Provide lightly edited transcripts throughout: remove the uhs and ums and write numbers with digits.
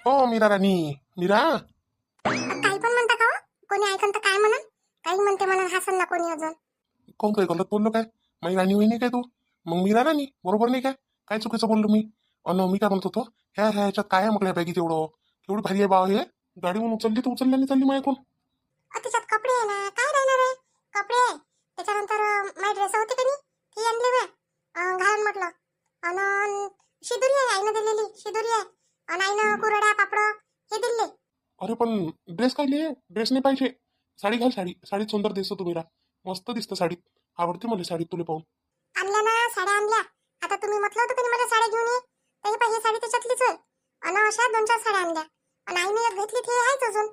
हो मीरा राणी. मीरा. काही पण म्हणता का हो? कोणी ऐकन तर काय म्हणा. काही म्हणते म्हणा हसन ना कोणी अजून. कोण काही गलत बोललो काय? माझी राणी होई नाही काय तू? मग मीरा राणी बरोबर नाही काय? काय चुकीचं बोललो मी? मी काय म्हणत होतो, ह्याच्यात काय आहे म्हटलं या बॅगीत एवढं? एवढी भारी आहे बा हे. गाडीवरून उचलली तर उचलली आणि चालली माझ्याकडून. त्याच्यात कपडे आहे ना, काय राहणार आहे? कपडे आहे. त्याच्यानंतर माझी ड्रेस होती का नाही, ती आणली मी घालून म्हटलं. आणि शिदुरी आहे, आईनं दिलेली शिदुरी आहे. आणि आईनं कुरड्या पापड हे दिले. अरे पण ड्रेस काय लिहे? ड्रेस नाही पाहिजे. साडी घाल, साडी. साडीत सुंदर दिसतो तू मीरा. मस्त दिसतं साडीत. आवडते मला साडीत तुला पाहून. आणल्या ना साड्या आणल्या. आता तुम्ही म्हटलं होतं की मला साड्या घेऊन ये, तर ही पाहिजे साडी त्याच्यातलीच आहे. आणि अशा 2-4 साड्या आणल्या. आणि आईने एक घेतली ती आहेच अजून.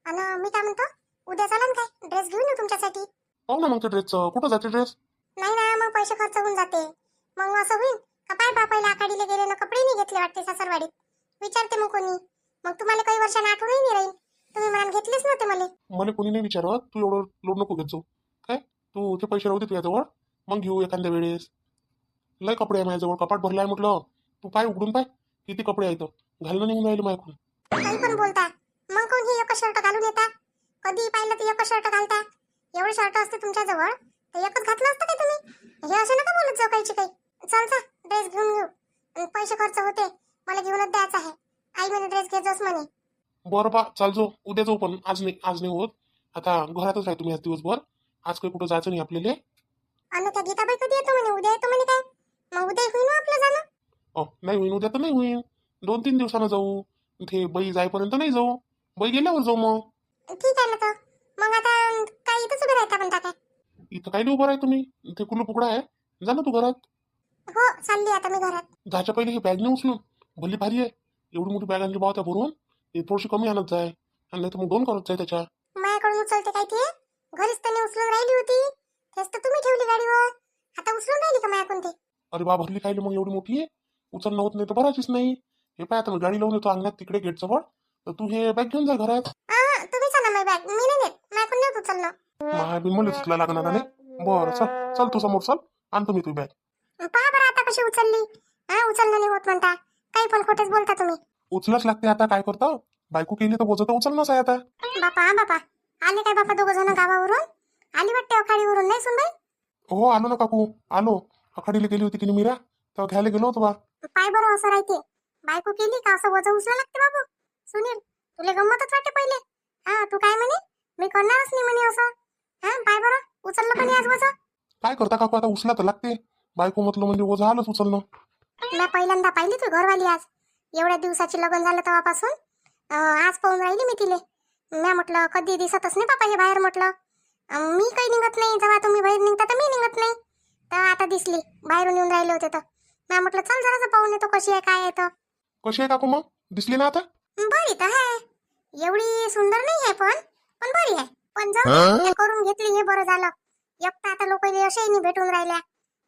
आणि मी काय म्हणतो, उद्या चला ना काय ड्रेस घेऊन येऊ तुमच्यासाठी. पाहू ना मग ते ड्रेसचं. कुठं जाते ड्रेस? नाही ना, मग पैसे खर्च होऊन जाते. मग असं होईल का पाय बापायला आखाडीला गेले ना, कपडे नाही घेतले वाटते सासरवाडीत. विचारते मग कोणी. मग तुम्हाला काही वर्षांनी आठवणही नाही राहील. तुम्ही मला घेतलेच नव्हते मला कोणी नाही विचारत. तू एवढं लोड नको घेत जाऊ. काय तू ते पैसे राहू दे तुझ्याजवळ. मग घेऊ एखाद्या वेळेस. लय कपडे आहे माझ्याजवळ. कपाट भरलाय म्हटलं. तू पाय उघडून पाय किती कपडे आहेत. घालणं निघून राहिले माझ्याकडून. काही पण बोलता. मग कोण ही एकच शर्ट घालून येता? कधी पाहिलं तर एकच शर्ट घालता. एवढे शर्ट असते तुमच्याजवळ तर एकच घातलं असतं काय तुम्ही? हे असं नका बोलत जाऊ काहीची काही. चल जा ड्रेस घेऊन घेऊ. आणि पैसे खर्च होते, मला घेऊनच द्यायचा आहे. आई म्हणे ड्रेस घे जाऊस म्हणे. बरं बा चाल जाऊ. उद्या जाऊ पण आज नाही होत. आता घरातच आहे तुम्ही आज दिवसभर. आज काही कुठं जायचं नाही आपल्याला. आणि त्या गीताबाई कधी येतो म्हणे? उद्या येतो म्हणे काय? मग उद्या होईन हो आपलं जाणं. नाही होईन. उद्या तर नाही होईन. 2-3 दिवसानं जाऊ. ते बाई जाईपर्यंत नाही जाऊ. बाई गेल्यावर जाऊ मग. ठीक आहे ना तर. मग आता काय इथंच उभे राहता म्हणता काय? इथं काही नाही उभं आहे तुम्ही. ते कुलूप उघडा आहे. जा ना तू घरात. हो चालली आता मी घरात. जायच्या पहिले ही बॅग नाही उचलून. भली भारी आहे. एवढी मोठी बॅग आणली बाबा त्या भरून. ते थोडीशी कमी आणत जाय. आणि नाही तर मग 2 करत जाय त्याच्या. माझ्याकडून उचलते काय ते? घरीच त्याने उचलून राहिली होती. तेच तर तुम्ही ठेवली गाडीवर. आता उचलून राहिली का माझ्याकडून ते? अरे बा भरली खायला मग एवढी मोठी आहे. उचलणं होत नाही तर भरायचीच नाही. हे पाय आता मी गाडी लावून येतो अंगणात तिकडे गेट जवळ. तर तू हे बॅग घेऊन जा घरात. तुम्ही चला माझी बॅग मी नाही नेत. माझ्याकडून नाही उचलणं. महाबीन मला उचला लागणार नाही. बरं चल चल तू समोर चल. आणतो मी तुझी बॅग. पहा बरं आता कशी उचलली. उचलणं नाही होत म्हणता. काही पण खोटेच बोलता तुम्ही. उचलच लागते आता काय करतो. बायको केली तर बोजत उचलणंच आहे आता. बापा आले काय बापा दोघं जण गावावरून? आली वाटते अखाडीवरून नाही सुनबाई? हो आलो ना काकू आलो. आखाडीला गेली होती की नाही मीरा, तेव्हा घ्यायला गेलो होतो बा. पाय बरं असं राहते. बायको केली का असं वजन उचला लागते बाबू. सुनील तुला गंमतच वाटते पहिले. तू काय म्हणे? मी करणारच नाही म्हणे असं. पाय बरं उचललं पण आज वजन. काय करता काकू आता उचला तर लागते. बायको म्हटलं म्हणजे ओझं आलंच उचलणं. मी पहिल्यांदा पाहिली तू घरवाली आज. एवढ्या दिवसाची लग्न झालं तेव्हापासून आज पाहून राहिली मी तिले. मी म्हटलं कधी दिसतच नाही बापा हे बाहेर म्हटलं. मी काही निघत नाही. जेव्हा तुम्ही बाहेर निघता तर मी निघत नाही. तर आता दिसली बाहेरून येऊन राहिले होते तर मी म्हटलं चल जरासं पाहून येतो कशी आहे काय आहे तर. कशी आहे काकू मग? दिसली ना आता? बरी तर आहे. एवढी सुंदर नाही आहे पण बरी आहे. पण जाऊ करून घेतली हे बरं झालं. एकटा आता लोक अशाही नाही भेटून राहिल्या.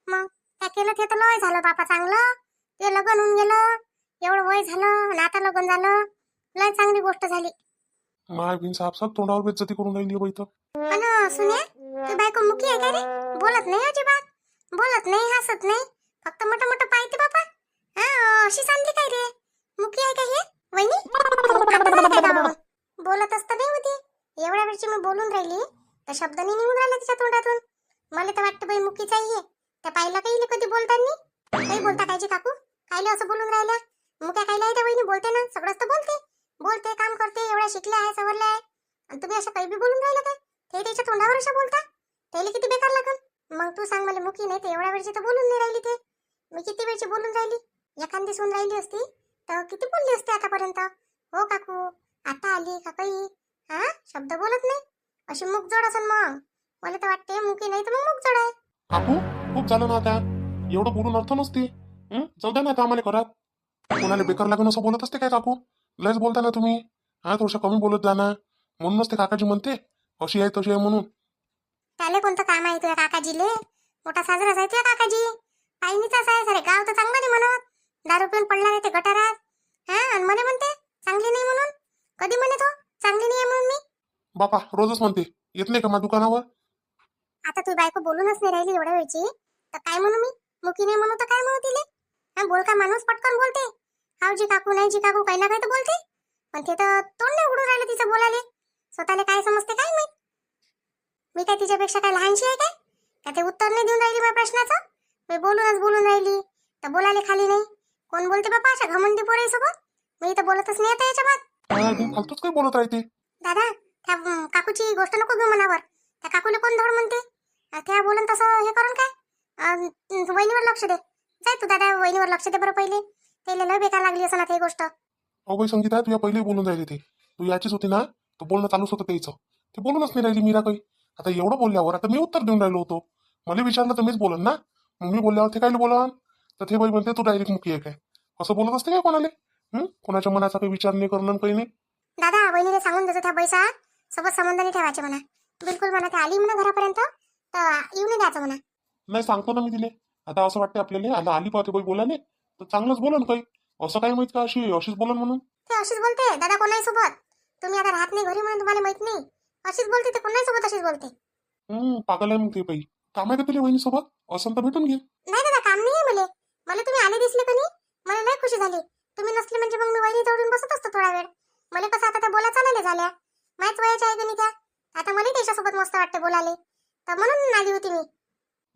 मग त्या केलं ते तर लय झालं बापा चांगलं. ते लग्न होऊन गेलं. एवढं वय झालं आणि आता लग्न झालं. लय चांगली गोष्ट झाली. महाबीन साफ तोंडावर बेइज्जती करून राहिली बाई तर. पण सुन्या तू बायको मुकी आहे का रे? बोलत नाही अजिबात. बोलत नाही हसत नाही. फक्त मोठं मोठं पाहते बापा. अशी सांगली काय रे? मुकी आहे का हे वहिनी? बोलत असतं नाही होती. एवढ्या वेळची मी बोलून राहिली तर शब्द नाही निघून राहिला तिच्या तोंडातून. मला तर वाटतं बाई मुकीच आहे. त्या पाहिलं काही कधी बोलताना काही बोलता कायची काकू? कायले असं बोलून राहिल्या? मुक्या कायला आहे त्या वहिनी? बोलते ना सगळंच तर बोलते. बोलते काम करते. एवढ्या शिकल्या आहे सवरल्या आहे. आणि तुम्ही असं काही बी बोलून राहिला काय? ते त्याच्या तोंडावर असं बोलता. त्याला किती बेकार लागल. मग तू सांग मला मुकी नाही ते एवढ्या वेळची तर बोलून नाही राहिली ते. मी किती वेळची बोलून राहिली. एखादी सून राहिली असती तर किती बोलली असते आतापर्यंत. हो काकू आता आली का काही? शब्द बोलत नाही. अशी मुख जोड असेल मग. मला तर वाटते मुकी नाही तर मग मुख जोड आहे. काकू खूप झालं ना आता. एवढं बोलून अर्थ नसते. जाऊ द्या ना आता आम्हाला घरात. कोणाला बेकार लागून असं बोलत असते काय काकू? लयच बोलता ना तुम्ही. थोडंसं कमी बोलत जा ना. म्हणूनच ते काकाजी म्हणते अशी आहे तशी आहे म्हणून. त्याला कोणतं काम आहे तुझ्या काकाजीले? मोठा साजराच आहे तुझ्या काकाजी. पाहिनीचाच आहे. सारे गाव तर चांगलं नाही म्हणत. दारू पिऊन पडला नाही ते गटारात. आणि मला म्हणते चांगली नाही म्हणून. कधी म्हणे तो चांगली नाही आहे म्हणून मी? बापा रोजच म्हणते. येत नाही का माझ्या दुकानावर? आता तू बायको बोलूनच नाही राहिली एवढ्या वेळची तर काय म्हणू मी? मुकी नाही म्हणू तर काय म्हणू तिले? बोल का माणूस पटकन बोलते. हाव जी काकू नाही जी काकू काही ना काही तर बोलते. पण ते तर तोंड नाही उघडून राहिलं तिचं बोलाले. स्वतःला काय समजते काय माहित. मी काय तिच्यापेक्षा काय लहानशी आहे काय? का ते उत्तर नाही देऊन राहिली माझ्या प्रश्नाचं? मी बोलून राहिली तर बोलायला खाली नाही. कोण बोलते बाबा अशा घमंडी पोरीसोबत? मी तर बोलतच नाही आता याच्या बात. फालतूच काय बोलत राहते. दादा त्या काकूची गोष्ट नको घेऊ मनावर. त्या काकूला कोण धड म्हणते? त्या बोलून तसं हे करून काय? वहिनीवर लक्ष दे. जाय तू दादा वहिनीवर लक्ष दे बरं पहिले. त्याला लय बेकार लागली असं ना ती गोष्ट. अहो बाई संगीता, तुझ्या पहिले बोलून राहिले ते. तू याचीच होती ना, तर बोलणं चालूच होतं त्याचं. ते बोलूनच नाही राहिली मीरा काही. आता एवढं बोलल्यावर आता मी उत्तर देऊन राहिलो होतो. मला विचारलं तर मीच बोलन ना. मग मी बोलल्यावर ते काय बोला. तर ते बाई म्हणते तू डायरेक्ट मुकी आहे काय? असं बोलत असते काय कोणाला? कोणाच्या मनाचा काही विचार नाही करणं काही नाही. दादा वहिनीला सांगून देतो त्या बैसा सोबत संबंध नाही ठेवायचे म्हणा. बिलकुल म्हणा ते आली म्हणा घरापर्यंत तर येऊ नाही द्यायचं म्हणा. नाही सांगतो ना मी तिले. आता असं वाटतं आपल्याला आता आली पाहते बाई बोलाने तर चांगलंच बोलन काही. असं काय माहित का अशीच बोलन म्हणून. ते अशीच बोलते दादा कोणाही सोबत. तुम्ही आता राहत नाही घरी म्हणून तुम्हाला माहित नाही. अशीच बोलते ते कोणाही सोबत अशीच बोलते. पागल आहे मग ते बाई. काम आहे का तुला वहिनी सोबत? असं तर भेटून घे. नाही दादा काम नाही आहे मला. मला तुम्ही आले दिसले का नाही मला लय खुशी झाली. तुम्ही नसले म्हणजे मग मी वहिनी जवळून बसत असतो थोडा वेळ. मला कसं आता त्या बोला चालायला झाल्या. माहीत वयाच्या आहे का त्या. आता मला त्याच्यासोबत मस्त वाटते बोलाले. तर म्हणून आली होती मी.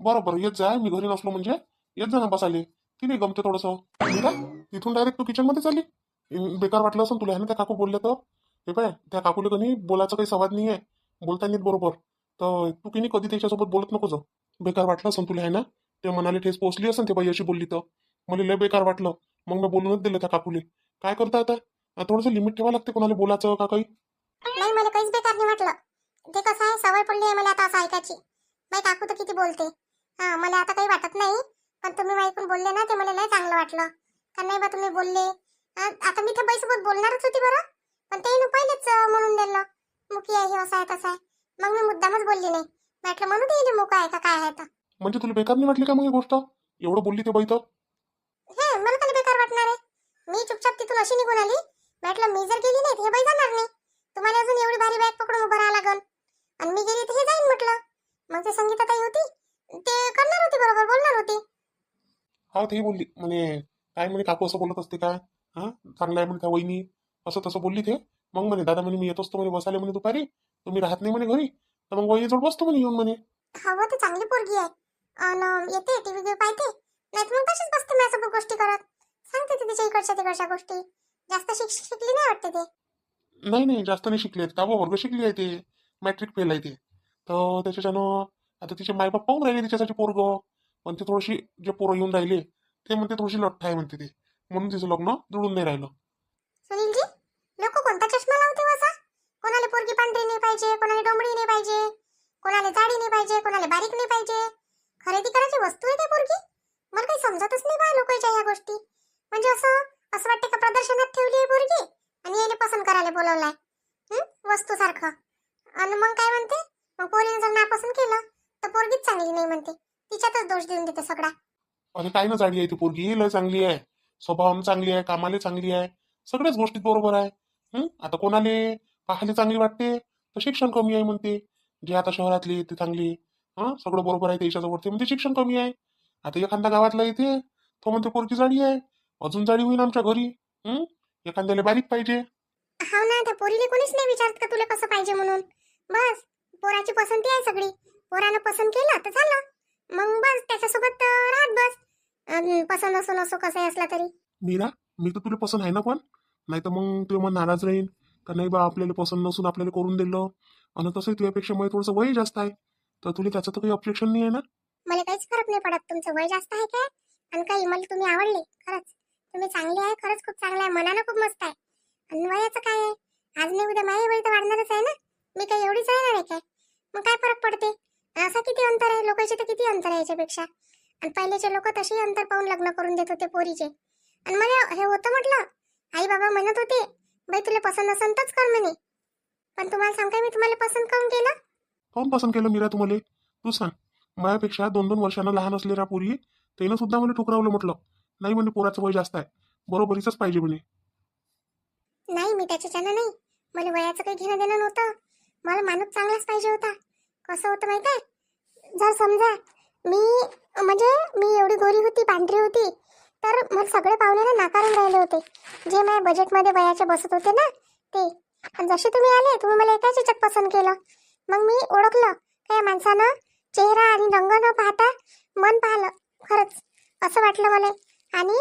बरोबर येत जाय. मी घरी नसलो म्हणजे येत जा ना बसाले. तिने गमते थोडंसं. मीरा तिथून डायरेक्ट तू किचन मध्ये चालली. बेकार वाटलं असं तुला है ना त्या काकू बोलल्या तर. हे पाय त्या काकूला कधी बोलायचा काही सवाद नाही आहे. बोलता नाही बरोबर. तर तू की कधी त्याच्यासोबत बोलत नको जाऊ. बेकार वाटलं असं तुला है ना. ते मनाली ठेस पोचली असेल ते बाई अशी बोलली तर. मला लय बेकार वाटलं. मग मी बोलूनच दिलं त्या काकूले. काय करता आता? थोडंसं लिमिट ठेवावं लागते कोणाला बोलायचं का काही. नाही मला काहीच बेकार नाही वाटलं. ते कसं आहे सवय पडली आहे मला आता असं ऐकायची. बाई काकू तर किती बोलते. हा मला आता काही वाटत नाही. पण तुम्ही ऐकून बोलले ना ते मला लय चांगलं वाटलं. का नाही बा तुम्ही बोलले. आता मी त्या बाईसोबत बोलणारच होती बरं. पण ते पहिलेच म्हणून दिलं मुकी आहे हे असं आहे तसं आहे. मग मी मुद्दामच बोलली नाही. म्हटलं म्हणून येईल मुका आहे का काय आहे तर. म्हणजे तुला बेकार नाही वाटली का मग ही गोष्ट? एवढं बोलली ते बाई तर. हे मला काय बेकार वाटणार आहे. मी चुपचाप तिथून अशी निघून आली. म्हटलं मी जर गेली नाही हे बाई जाणार नाही. तुम्हाला अजून एवढी भारी बॅग पकडून उभं राहावं लागल. आणि मी गेली तर हे जाईन म्हटलं. मग ते संगीताताई होती ते करणार होती बरोबर बोलणार होती. हा ते बोलली म्हणे काय म्हणे काकू असं बोलत असते काय? हा चांगलं आहे म्हणे त्या वहिनी. असं तसं बोलली ते. मग म्हणे दादा म्हणे मी येत असतो म्हणे बसायला म्हणे दुपारी. तुम्ही राहत नाही म्हणे घरी. तर मग वहिनीजवळ बसतो म्हणे येऊन म्हणे. हवं ते चांगली पोरगी आहे. आणि येते टीव्ही पाहते. नाही तर मग तशीच बसते माझ्यासोबत गोष्टी करत. सांगते ती तिच्या इकडच्या तिकडच्या गोष्टी. जास्त शिकली नाही वाटते ते. नाही जास्त नाही शिकले. 10वा वर्ग शिकली आहे ते. मॅट्रिक फेल आहे ते. तर त्याच्यानं आता तिचे मायबाप पाहून राहिले तिच्यासाठी पोरग. पण ते थोडीशी जे पोरं येऊन राहिले ते म्हणते थोडीशी लठ्ठ आहे म्हणते ते. म्हणून तिचं लग्न जुळून नाही राहिलं. सुनीलजी लोक कोणता चष्मा लावते असा? कोणाला पोरगी पांढरी नाही पाहिजे, कोणाला डोंबडी नाही पाहिजे, कोणाला जाडी नाही पाहिजे, कोणाला बारीक नाही पाहिजे. खरेदी करायची वस्तू आहे ते पोरगी. मला काही समजतच नाही बा लोकांच्या या गोष्टी. म्हणजे असं असं वाटतं का प्रदर्शनात ठेवली आहे पोरगी आणि याने पसंत करायला बोलवलाय वस्तू सारखं. आणि मग काय म्हणते मग पोरीने जर नापसंत केलं तर पोरगीच चांगली नाही म्हणते. तिच्यातच दोष देऊन देते सगळा. अरे काय ना जाडी आहे ती पोरगी. लय चांगली आहे. स्वभावानं चांगली आहे. कामाला चांगली आहे. सगळ्याच गोष्टीत बरोबर आहे. आता कोणाले पाहायला चांगली वाटते तर शिक्षण कमी आहे म्हणते. जे आता शहरातली ते चांगली. सगळं बरोबर आहे त्याच्याजवळ ते म्हणते शिक्षण कमी आहे. आता एखाद्या गावातला येते तो म्हणते पोरगी जाडी आहे. अजून जाडी होईल आमच्या घरी. एखाद्याला बारीक पाहिजे. हाव ना त्या पोरीने कोणीच नाही विचारत का तुला कसं पाहिजे म्हणून. बस पोराची पसंती आहे सगळी. पोरानं पसंत केलं तर झालं. मग बस त्याच्यासोबत राहत बस. पसंत असो नसो कसंही असला तरी. मीरा मी तर तुला पसंत आहे ना पण. नाही तर मग तू मग नाराज राहील का नाही बा आपल्याला पसंत नसून आपल्याला करून दिलं. आणि तसंही तुझ्यापेक्षा मला थोडंसं वय जास्त आहे. तर तुला त्याचं तर काही ऑब्जेक्शन नाही आहे ना? मला काहीच फरक नाही पडत तुमचं वय जास्त आहे काय. आणि काही मला तुम्ही आवडले खरंच. तुम्ही चांगले आहे खरंच खूप चांगलं आहे. मनानं खूप मस्त आहे. आणि वयाचं काय आहे. आज नाही उद्या माझी वय तर वाढणारच आहे ना. मी काही एवढीच आहे ना काय. मग काय फरक पडते. असं किती अंतर आहे लोकांचे तर किती अंतर आहे याच्यापेक्षा. आणि पहिलेचे लोक तशी अंतर पाहून लग्न करून देत होते पोरीचे. आणि मला हे होतं म्हटलं आई बाबा म्हणत होते बाई तुला पसंत असेल तरच कर म्हणे. पण तुम्हाला सांगते मी तुम्हाला पसंत करून केलं. कोण पसंत केलं मीरा तुम्हाला? तू सांग. माझ्यापेक्षा 2-2 वर्षांना लहान असलेल्या पोरी त्यानं सुद्धा मला ठुकरावलं म्हटलं. नाही म्हणे पोराचं वय जास्त आहे. बरोबरीच पाहिजे म्हणे. नाही मी त्याच्यानं नाही. मला वयाचं काही घेणं देणं नव्हतं. मला माणूस चांगलाच पाहिजे होता. कसं होतं माहित आहे. जर समजा मी म्हणजे मी एवढी गोरी होती पांढरी होती तर मला सगळे पाहुणे ना नाकारून राहिले होते, जे माझ्या बजेटमध्ये वयाचे बसत होते ना ते. आणि जसे तुम्ही आले, तुम्ही मला एकाच याच्यात पसंत केलं. मग मी ओळखलं का या माणसानं चेहरा आणि रंग न पाहता मन पाहिलं. खरंच असं वाटलं मला. आणि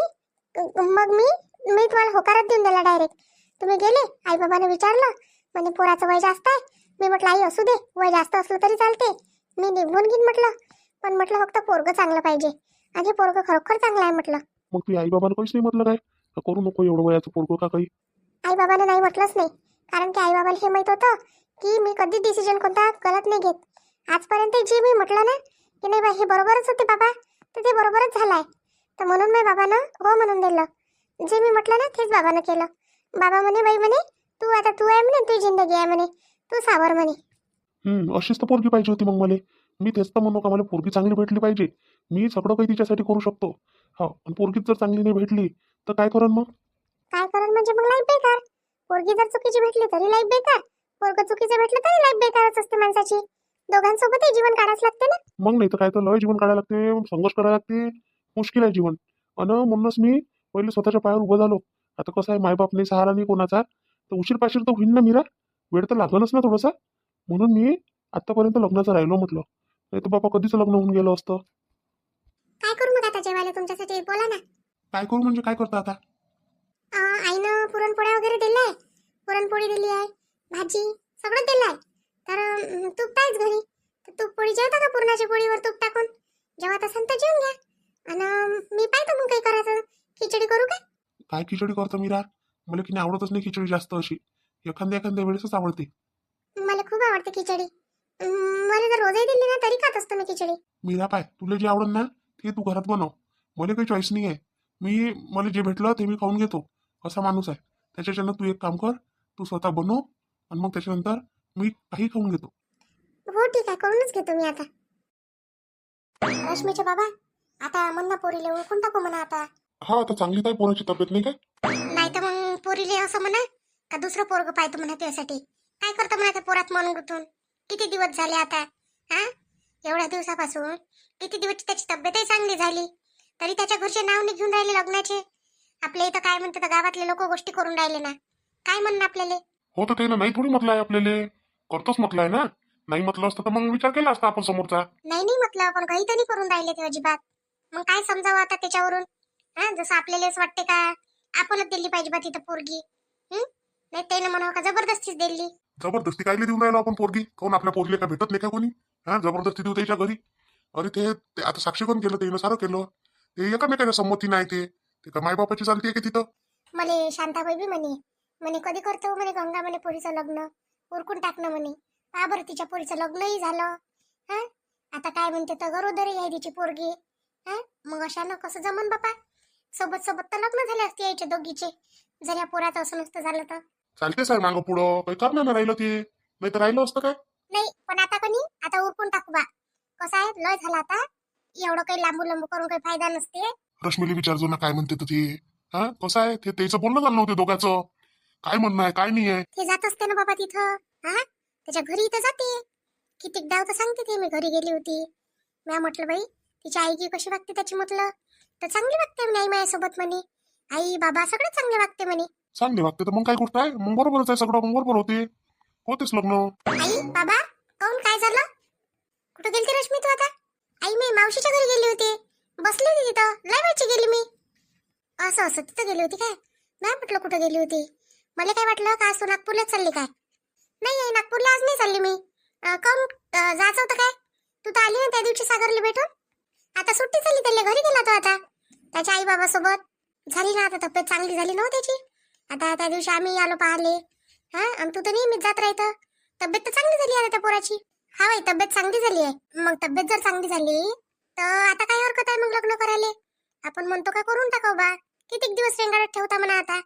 मग मी तुम्हाला होकारात देऊन दिला डायरेक्ट. तुम्ही गेले, आई बाबाने विचारलं, म्हणे पोराचं वय जास्त आहे. मी म्हटलं आई असू दे, वय जास्त असलं तरी चालते, मी निघून घेईन म्हटलं. पण म्हटलं फक्त पोरगं चांगलं पाहिजे, आणि हे पोरगं खरोखर चांगलं आहे म्हटलं. मग ती आई बाबांना काहीच नाही म्हटलं काय का करू नको एवढं वयाचं पोरगं का काही? आई बाबांना नाही म्हटलंच नाही, कारण की आई बाबाला हे माहित होतं की मी कधी डिसिजन कोणता गलत नाही घेत. आजपर्यंत जे मी म्हटलं ना की नाही बा हे बरोबरच होते बाबा, तर ते बरोबरच झालंय. तर म्हणून मी बाबांना हो म्हणून दिलं. जे मी म्हटलं ना तेच बाबांना केलं. बाबा म्हणे बाई म्हणे तू आहे म्हणे, तू जिंदगी आहे म्हणे, तू सावर म्हणे. अशीच तर पोरगी पाहिजे होती मग मला. मी तेच तर म्हणू का मला पोरगी चांगली भेटली पाहिजे. मी सगळं काही तिच्यासाठी करू शकतो. हा, आणि पोरगीच जर चांगली नाही भेटली तर काय करण मग? काय करण म्हणजे मग लाईफ बेकार. पोरगी जर चुकीची भेटली तरी लाईफ बेकार, पोरग चुकीचं भेटलं तरी लाईफ बेकारच असते माणसाची. दोघांसोबतही जीवन काढावंच लागते ना. मग नाही तर काय, तर लय जीवन काढायला लागते, संघर्ष करायला लागते, मुश्किल आहे जीवन. अन म्हणूनच मी पहिले स्वतःच्या पायावर उभं झालो. आता कसं आहे, मायबाप नाही, सहारा नाही कोणाचा, तर उशीर पाशीर तर होईन ना मीरा. वेळ तर लागणच ना थोडासा. म्हणून मी आतापर्यंत लग्नाचं राहिलो म्हटलं. नाही तर बाबा कधीच लग्न होऊन गेलं असतं. काय करू मग आता जेवायला तुमच्यासाठी, बोला ना. काय करू म्हणजे काय करता आता? आईनं पुरणपोळ्या वगैरे दिलाय, पुरणपोळी दिली आहे, भाजी सगळं दिलंय. तर तूप आहेच घरी, तर तूप पोळी जेवता का पुरणाच्या पोळीवर तूप टाकून? जेवत असाल तर जेवून घ्या. आणि मी पाहतो मग काही करायचं, खिचडी करू काय? काय खिचडी करतो मीरा? मला की नाही आवडतच नाही खिचडी जास्त अशी. एखाद्या वेळेसच आवडते. मला खूप आवडते खिचडी. मला जर रोजही दिली ना तरी खात असतो मी खिचडी. मीरा पाय, तुला जे आवडत ना ते तू घरात बनव. मला काही चॉईस नाही आहे. मला जे भेटलं ते मी खाऊन घेतो, असा माणूस आहे. त्याच्याच्यानं तू एक काम कर, तू स्वतः बनव, आणि मग त्याच्यानंतर मी काही खाऊन घेतो. हो ठीक आहे, करूनच घेतो मी आता. रश्मीचे बाबा, आता म्हणा पोरीले ओळखून टाकू म्हणा आता. हा, आता चांगली काय पोराची तब्येत नाही काय? नाही तर मग पोरीले असं म्हणा का दुसरं पोरग पाहतो म्हणा त्यासाठी. काय करतो म्हणा त्या पोरात मन गुंतून. किती दिवस झाले आता, हा एवढ्या दिवसापासून किती दिवस त्याची तब्येतही चांगली झाली, तरी त्याच्या घरचे नाव नाही घेऊन राहिले लग्नाचे. आपल्या इथं काय म्हणते तर गावातले लोक गोष्टी करून राहिले ना, काय म्हणणं आपल्याला. हो, तर त्यानं नाही थोडी म्हटलं आहे आपल्याला, करतोच म्हटलं आहे ना. नाही म्हटलं असतं तर मग विचार केला असता आपण समोरचा. नाही म्हटलं, पण काही तरी करून राहिले ते अजिबात. मग काय समजावं आता त्याच्यावरून. हा, जसं आपल्यालाच वाटते का आपणच दिली पाहिजे बा तिथं पोरगी. नाही त्याने म्हणावं का जबरदस्तीच दिली. जबरदस्ती कायले देऊन राहिलो आपण पोरगी? कोण आपल्या पोरगीला काय भेटत नाही का कोणी? हा, जबरदस्ती देऊ त्याच्या घरी? अरे ते आता साक्षी कोण केलं, त्यानं सारं केलं. ते एकामेकाच्या संमती नाही, ते का मायबापाची चालते की तिथं? म्हणे शांताबाई बी म्हणे म्हणे कधी करतो म्हणे गंगा म्हणे पोरीचं लग्न, उरकून टाकणं म्हणे. का बरं तिच्या पोरीचं लग्नही झालं. हा, आता काय म्हणते तर गरोदरी आहे तिची पोरगी. हा, मग अशानं कसं जमन बापा. सोबत सोबत तर लग्न झाले असते यायचे दोघीचे, जर या पोराचं असं नसतं झालं तर. चालते साहेब, मागं पुढं काही करणार नाही राहिलं ते, नाही तर राहिलं असतं काय? नाही पण आता कोणी आता उरकून टाकू बा. कसं आहे लय झालं आता, एवढं काही लांबू लांबू करून काही फायदा नसते. रश्मीला विचारजो ना काय म्हणते तर ते. हा, कसं आहे ते, त्याचं बोलणं झालं नव्हतं दोघांचं. काय म्हणणं आहे काय नाही आहे. ते जात असते ना बाबा तिथं. हा, त्याच्या घरी इथं जाते. कितीकदा तर सांगते ते मी घरी गेली होती. मी म्हटलं बाई तिची आई की कशी वागते त्याची, म्हटलं तर चांगली वागते म्हणे आई माझ्यासोबत म्हणे. आई बाबा सगळे चांगले वागते म्हणे. चांगली वागते तर मग काय गोष्ट आहे, मग बरोबरच आहे सगळं, मग बरोबर होतेच लग्न. आई बाबा काऊन काय झालं? कुठं गेलती रश्मी तू आता? आई मी मावशीच्या घरी गेली होती, बसली होती तिथं, लय वेळची गेली मी. असं तिथं गेली होती काय? नाही म्हटलं कुठं गेली होती. मला काय वाटलं का आज तू नागपूरलाच चालली काय. नाही आई नागपूरला आज नाही चालली मी. काऊन जायचं होतं काय? तू तर आली ना त्या दिवशी सागरला भेटून. आता सुट्टी झाली त्याला, घरी गेला तो आता त्याच्या आई बाबा सोबत. झाली ना आता तब्येत चांगली झाली ना त्याची. आता त्या दिवशी आम्ही आलो पाहिले. हा, आणि तू तर नेहमीच जात राहतं. तब्येत तर चांगली झाली आता त्या पोराची. हा बाई तब्येत चांगली झाली आहे. मग तब्येत जर चांगली झाली तर आता काय हरकत आहे मग लग्न करायला. आपण म्हणतो का करून टाकाव बा. कितीक दिवस रेंगाळत ठेवता म्हणा आता.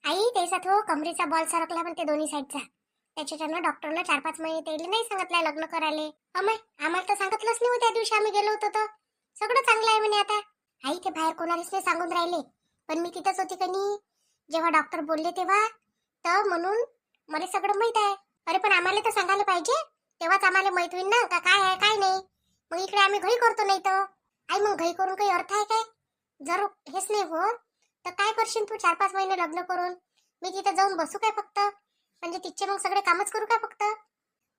आई त्याचा तो कमरेचा बॉल सरकला म्हणते दोन्ही साईडचा. त्याच्यानं डॉक्टरनं 4-5 महिने त्याला नाही सांगितलंय लग्न करायला. आम्हाला तर सांगितलंच नाही त्या दिवशी आम्ही गेलो होतो तर. सगळं चांगलं आहे म्हणे आता. आई ते बाहेर कोणालाच नाही सांगून राहिले, पण मी तिथंच होती कनी जेव्हा डॉक्टर बोलले तेव्हा. तर म्हणून मला सगळं माहित आहे. अरे पण आम्हाला तर सांगायला पाहिजे, तेव्हाच आम्हाला माहित होईल ना का काय आहे काय नाही. मग इकडे आम्ही घरी करतो नाही तर. आई मग घरी करून काही अर्थ आहे काय? जर हेच नाही हो तर काय करशील तू 4-5 महिने लग्न करून? मी तिथे जाऊन बसू काय फक्त? म्हणजे तिचे मग सगळे कामच करू काय फक्त?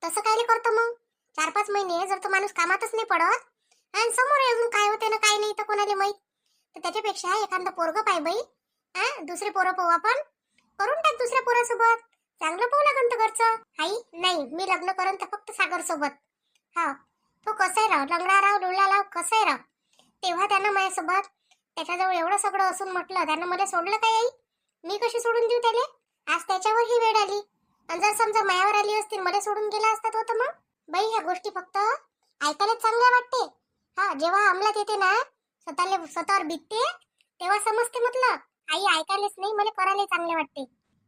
तसं कायले करतो मग? 4-5 महिने जर तो माणूस कामातच नाही पडत आणि समोर अजून काय होते ना काय नाही तर कोणाला माहित, तर त्याच्यापेक्षा एखादं पोरग पाय बाई. दुसरे पोरं पाहू आपण, करून टाक दुसऱ्या पोरासोबत. चांगलं पाहू लागन तर घरचं. आई नाही, मी लग्न करून तर फक्त सागर सोबत. हा, तो कसाही राव, लंगडा राव, लुला राव, कसाही राव. तेव्हा त्यानं माझ्यासोबत, त्याच्याजवळ एवढं सगळं असून म्हटलं त्यानं मला सोडलं काय आई? मी कशी सोडून देऊ त्याले? आज त्याच्यावर ही वेळ आली, आणि जर समजा मायावर आली असती मला सोडून गेला असता तो, तर मग बाई ह्या गोष्टी फक्त ऐकायला चांगल्या वाटते. हा, जेव्हा अंमलात येते ना, स्वतःवर बितते, तेव्हा समजते म्हटलं. आई ऐकायलाच नाही, मला करायला चांगले वाटते.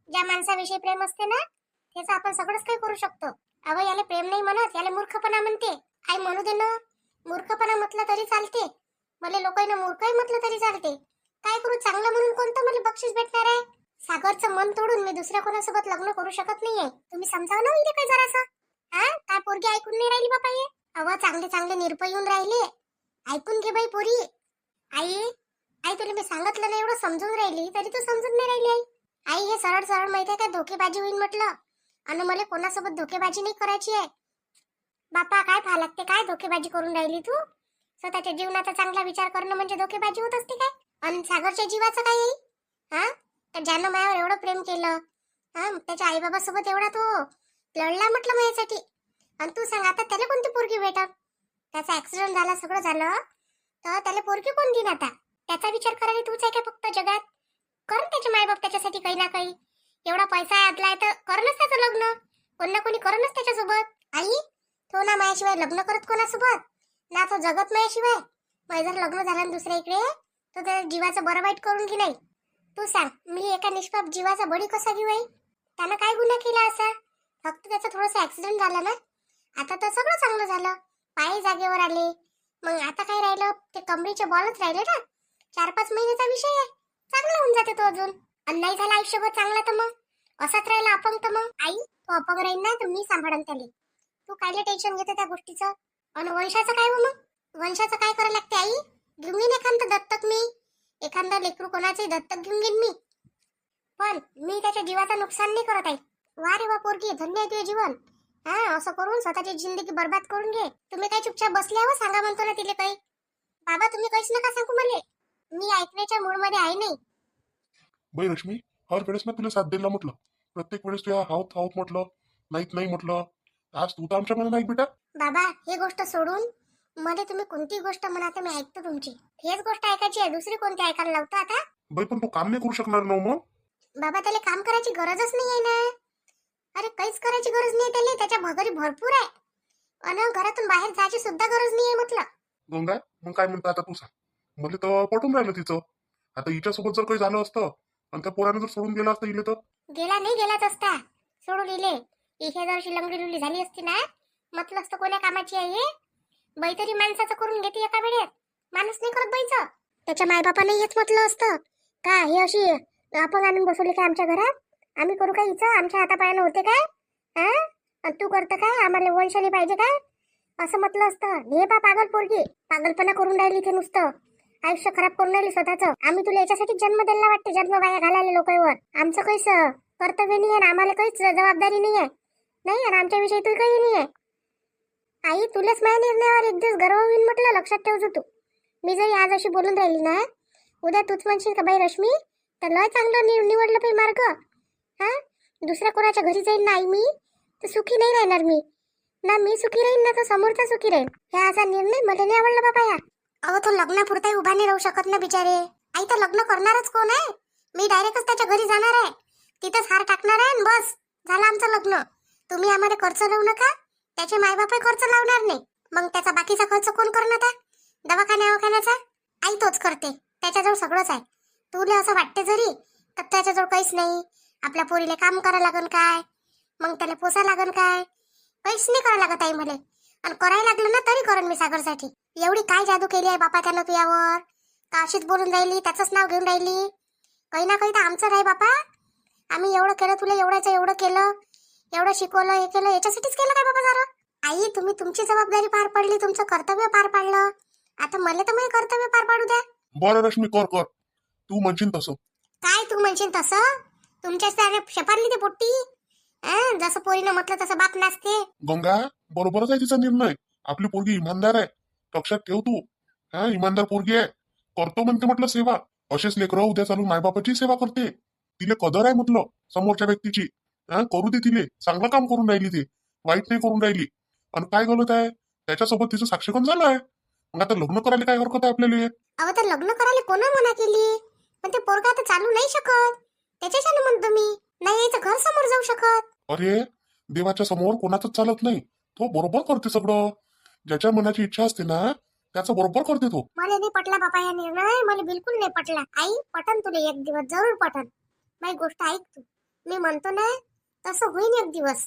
ज्या माणसाविषयी प्रेम असते ना, त्याचं आपण सगळंच काही करू शकतो. अव याला प्रेम नाही म्हणत, याला मूर्खपणा म्हणते. आई म्हणू दे ना, मूर्खपणा म्हटलं तरी चालते. मला लोकांना मूर्खही म्हटलं तरी चालते. काय करू, चांगलं म्हणून कोणतं मला बक्षीस भेटणार आहे? सागरचं मन तोडून मी दुसऱ्या कोणासोबत लग्न करू शकत नाहीये. तुम्ही समजावं ना इथे काय जरासं. काय पोरगी ऐकून नाही राहिली बापा ये? अव चांगले चांगले निरपय येऊन राहिले, ऐकून घे बाई पोरी. आई आई तुला मी सांगितलं ना, एवढं समजून राहिली तरी तू समजून नाही राहिली. आई आई हे सरळ सरळ माहिती आहे का, धोकेबाजी होईल म्हटलं. आणि मला कोणासोबत धोकेबाजी नाही करायची आहे. बापा काय भा लागते, काय धोकेबाजी करून राहिली तू? स्वतःच्या जीवनाचा चांगला विचार करणं म्हणजे धोकेबाजी होत असते काय? आणि सागरच्या जीवाचं काय येईल? तर ज्यानं माझ्यावर एवढं प्रेम केलं, त्याच्या आईबाबा सोबत एवढा तो लढला म्हटलं माझ्यासाठी, आणि तू सांग आता त्याला कोणती पोरगी भेटल? त्याचा ऍक्सिडेंट झाला, सगळं झालं, तर त्याला पोरगी कोण देईन आता? त्याचा विचार करायला तूच आहे का फक्त जगात? कर त्याचे मायबाप त्याच्यासाठी काही ना काही. एवढा पैसा आदलाय तर करणच त्याचं लग्न, कोण ना कोणी करणच त्याच्यासोबत. आई तो ना माझ्याशिवाय लग्न करत कोणासोबत ना, तो जगत माझ्याशिवाय. माझं जर लग्न झालं दुसऱ्या इकडे, तर त्या जीवाचं बरं वाईट करून घे. नाही तू सांग, मी एका निष्पाप जीवाचा बळी कसा घेऊ? आई त्यानं काय गुन्हा केला असा? फक्त त्याचा थोडासा ऍक्सिडेंट झाला ना, आता तर सगळं चांगलं झालं, पाय जागेवर आले. मग आता काय राहिलं, ते कमरेचे बॉलच राहिले ना. 4-5 महिन्याचा विषय आहे, चांगला होऊन जाते तो अजून. आणि नाही झाला आयुष्यभर चांगला तर मग असाच राहिला अपंग, तर मग आई तो अपंग राहील ना, तर मी सांभाळन त्याला. तू कायले टेन्शन घेते त्या गोष्टीचं? आणि वंशाचं काय हो? मग वंशाचं काय करायला लागते आई? घेऊन घेईन एखादं दत्तक मी, एखादं लेकरू कोणाचे दत्तक घेऊन घेईन मी, पण मी त्याच्या जीवाचं नुकसान नाही करत आहे. वा रे वा पोरगी, धन्य आहे तुझे जीवन. असं करून स्वतःची जिंदगी बर्बाद करून घे. तुम्ही काय चुपचाप बसल्यावर सांगा म्हणतो ना तिले काही. बाबा तुम्ही काहीच नका सांगू मला, मी ऐकण्याच्या मूड मध्ये आहे नाही. बाई रश्मी, हर वेळेस ना तुला साथ द्यायला म्हटलं, प्रत्येक वेळेस तुला हाऊत हाऊत म्हटलं, नाहीत नाही म्हटलं. आज तू तर आमच्या मनात नाही बेटा. बाबा हे गोष्ट सोडून मला तुम्ही कोणती गोष्ट म्हणा तर मी ऐकतो तुमची. हेच गोष्ट ऐकायची आहे, दुसरी कोणती ऐकायला लावतो आता? बाई पण तू काम नाही करू शकणार ना मग? बाबा त्याला काम करायची गरजच नाही आहे ना. अरे काहीच करायची गरज नाही त्याला, त्याच्या भगरी भरपूर आहे, आणि घरातून बाहेर जायची सुद्धा गरज नाही आहे म्हटलं. गंगा मग काय म्हणतो आता तू सांग. मला तर पटून राहिलं तिचं. आता हिच्यासोबत जर काही झालं असतं आणि त्या पोराने जर सोडून गेला असतं इले, तर गेला नाही गेलाच असता, सोडून इले. इथे जरशी लंगडी लुली झाली असती ना, म्हटलं असतं कोण्या कामाची आहे बाई, तरी माणसाचं करून घेते एका वेळेत, माणूस नाही करत बाईचं. त्याच्या मायबापाने हेच म्हटलं असतं का, हे अशी आपण आणून बसवली काय आमच्या घरात, आम्ही करू काय हिचं, आमच्या हातापायानं होते काय? आणि तू करतं काय, आम्हाला वंशाली पाहिजे काय, असं म्हटलं असतं. हे पा पागल पोरगी, पागलपणा करून राहिली इथे नुसतं, आयुष्य खराब करून राहिली स्वतःचं. आम्ही तुला याच्यासाठी जन्म द्यायला वाटते, जन्म वाया घालायला लोकांवर. आमचं काहीच कर्तव्य नाही आहे, आम्हाला काहीच जबाबदारी नाही आहे, नाही, आणि आमच्याविषयी तू काही नाही आहे. आई तुलाच माझ्या निर्णयावर एक दिवस गर्व होईल म्हटलं, लक्षात ठेवतो तू. मी जरी आज अशी बोलून राहिली ना, उद्या तूच म्हणशील का बाई रश्मी तर लय चांगलं निवडलं पाहिजे मार्ग. दुसऱ्या कोणाच्या घरी जाईल ना आई मी, तर सुखी नाही राहणार मी ना, मी सुखी राहीन ना तो समोरचा सुखी राहील. ह्या असा निर्णय मला नाही आवडला बाबा या. अहो तो लग्नापुरताही उभा नाही राहू शकत ना बिचारे. आई तर लग्न करणारच कोण आहे? मी डायरेक्टच त्याच्या घरी जाणार आहे, तिथंच हार टाकणार आहे आणि बस झालं आमचं लग्न. तुम्ही आम्हाला खर्च लावू नका, त्याचे मायबापही खर्च लावणार नाही. मग त्याचा बाकीचा खर्च कोण करणार आहे? दवाखान्याचा आई तोच करते, त्याच्याजवळ सगळंच आहे. तुला असं वाटते जरी तर त्याच्याजवळ काहीच नाही. आपल्या पोरीला काम करायला लागन काय, मग त्याला पोसा लागन काय, काहीच नाही करायला लागत आई मला. आणि करायला लागलं ना तरी करण मी सागरसाठी. एवढी काय जादू केली आहे बापा त्यानं तुझ्यावर, का अशीच बोलून राहिली, त्याचंच नाव घेऊन राहिली? काही ना काही तर आमचं राही बापा. आम्ही एवढं केलं तुला, एवढं केलं, एवढं शिकवलं, हे केलं, याच्यासाठीच केलं काय बाबा जरा? आई तुम्ही तुमची जबाबदारी पार पडली, तुमचं कर्तव्य पार पाडलं, आता मला तर माझं कर्तव्य पार पाडू द्या. बरं रश्मी, कर कर, तू म्हणशील तसं. काय तू म्हणशील तसं? तुमच्या सारे शेपारली ते पोट्टी. जसं पोरीनं म्हटलं तसं बाप नाचते. गंगा, बरोबरच आहे तिचा निर्णय. आपली पोरगी इमानदार आहे, लक्षात ठेव तू. हा, इमानदार पोरगी आहे, करतो म्हणते म्हटलं सेवा. असेच लेकरं उद्या चालून मायबापाची सेवा करते. तिले कदर आहे म्हटलं समोरच्या व्यक्तीची. हा, करू दे तिले, चांगलं काम करून राहिली ते, वाईट नाही करून राहिली. आणि काय गलत आहे त्याच्यासोबत? तिचं साक्षगण झालं आहे, मग आता लग्न करायला काय हरकत आहे आपल्याला? अहो तर लग्न करायला कोणा मना केली? पण ते पोरगा आता चालू नाही शकत, त्याच्याच्यानं म्हणतो मी. नाही यायचं घर समोर जाऊ शकत. अरे, देवाच्या समोर कोणाचंच चालत नाही. तो बरोबर करते सगळं. ज्याच्या मनाची इच्छा असते ना, त्याचं बरोबर करते तो. मला नाही पटला बाबा या निर्णय, मला बिलकुल नाही पटला. आई पटन तुला एक दिवस, जरूर पटन. माझी गोष्ट ऐक तू. मी म्हणतो ना तसं होईन एक दिवस.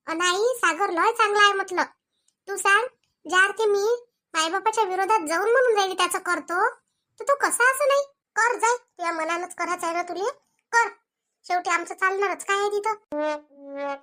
नाही सागर लय चांगला आहे म्हटलं. तू सांग, ज्या अर्थी मी मायबापाच्या विरोधात जाऊन म्हणून राहिली त्याचं करतो, तर तू कसा असं नाही कर. जाय, तुझ्या मनानच करायचं आहे ना तुला, कर. शेवटी आमचं चालणारच काय आहे तिथं.